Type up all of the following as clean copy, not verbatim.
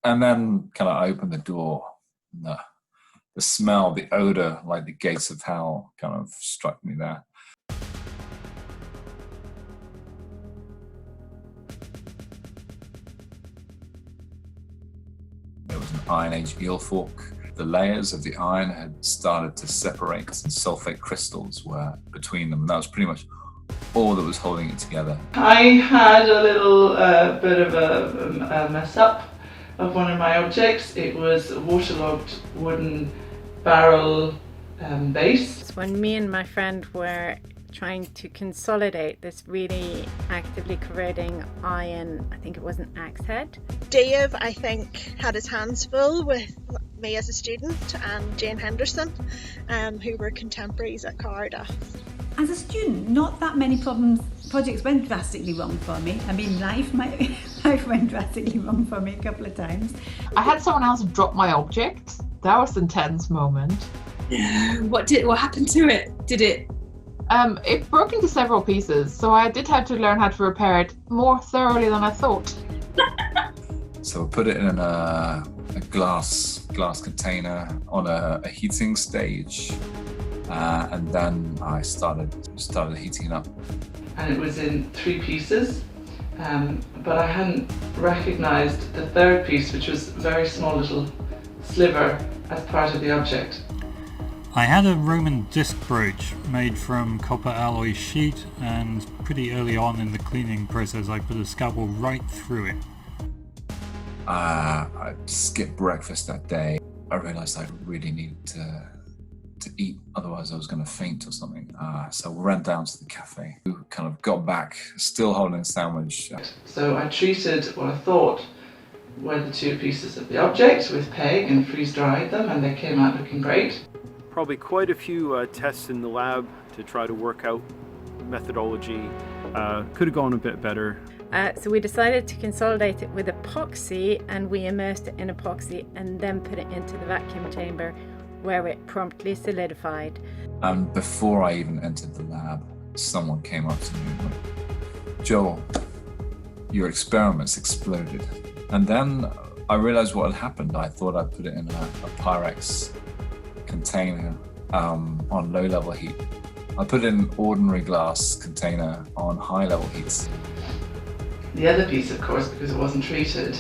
And then kind of opened the door. And the smell, the odor, like the gates of hell kind of struck me there. There was an Iron Age eel fork. The layers of the iron had started to separate and sulfate crystals were between them. That was pretty much all that was holding it together. I had a little bit of a mess up of one of my objects. It was a waterlogged wooden barrel base. When me and my friend were trying to consolidate this really actively corroding iron, I think it was an axe head. Dave, I think, had his hands full with me as a student and Jane Henderson, who were contemporaries at Cardiff. As a student, not that many projects went drastically wrong for me. I mean, life went drastically wrong for me a couple of times. I had someone else drop my object. That was an intense moment. What happened to it? Did it? It broke into several pieces, so I did have to learn how to repair it more thoroughly than I thought. So I put it in a glass container on a heating stage, and then I started heating it up. And it was in 3 pieces, but I hadn't recognised the third piece, which was a very small little sliver as part of the object. I had a Roman disc brooch made from copper alloy sheet, and pretty early on in the cleaning process I put a scalpel right through it. I skipped breakfast that day. I realised I really needed to eat, otherwise I was going to faint or something. So we ran down to the cafe. We kind of got back, still holding a sandwich. So I treated what I thought were the 2 pieces of the object with PEG and freeze-dried them, and they came out looking great. Probably quite a few tests in the lab to try to work out methodology. Could have gone a bit better. So we decided to consolidate it with epoxy, and we immersed it in epoxy and then put it into the vacuum chamber where it promptly solidified. And before I even entered the lab, someone came up to me and went, "Joel, your experiments exploded." And then I realized what had happened. I thought I put it in a Pyrex container on low-level heat. I put it in an ordinary glass container on high-level heats. The other piece, of course, because it wasn't treated,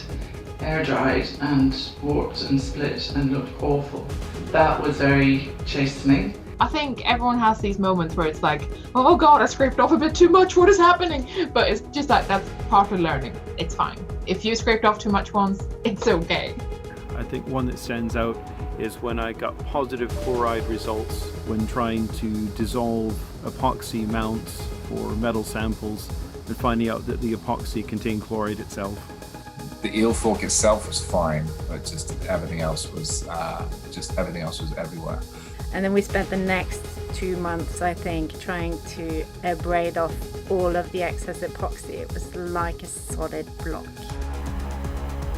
air-dried and warped and split and looked awful. That was very chastening. I think everyone has these moments where it's like, oh God, I scraped off a bit too much, what is happening? But it's just like, that's part of learning. It's fine. If you scraped off too much once, it's okay. I think one that stands out is when I got positive chloride results when trying to dissolve epoxy mounts for metal samples and finding out that the epoxy contained chloride itself. The eel fork itself was fine, but just everything else was everywhere. And then we spent the next 2 months, I think, trying to braid off all of the excess epoxy. It was like a solid block.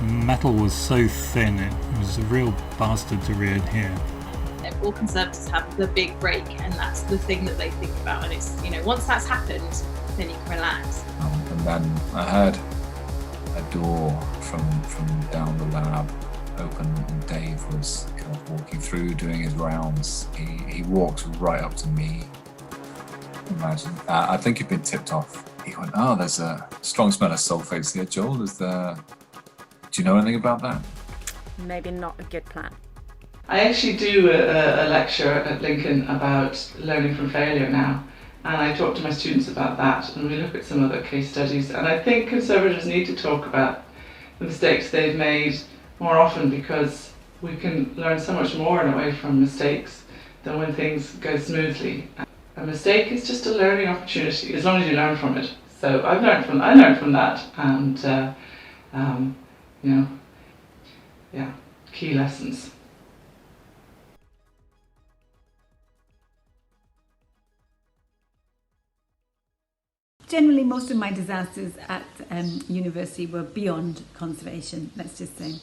Metal was so thin, it was a real bastard to readhere. All conservators have the big break, and that's the thing that they think about. And it's, once that's happened, then you can relax. And then I heard a door from down the lab open, and Dave was kind of walking through, doing his rounds. He walked right up to me. Imagine, I think he'd been tipped off. He went, "Oh, there's a strong smell of sulfates here, Joel. Do you know anything about that?" Maybe not a good plan. I actually do a lecture at Lincoln about learning from failure now, and I talk to my students about that, and we look at some other case studies, and I think conservators need to talk about the mistakes they've made more often, because we can learn so much more in a way from mistakes than when things go smoothly. A mistake is just a learning opportunity, as long as you learn from it. So I learned from that, and key lessons. Generally, most of my disasters at university were beyond conservation, let's just say.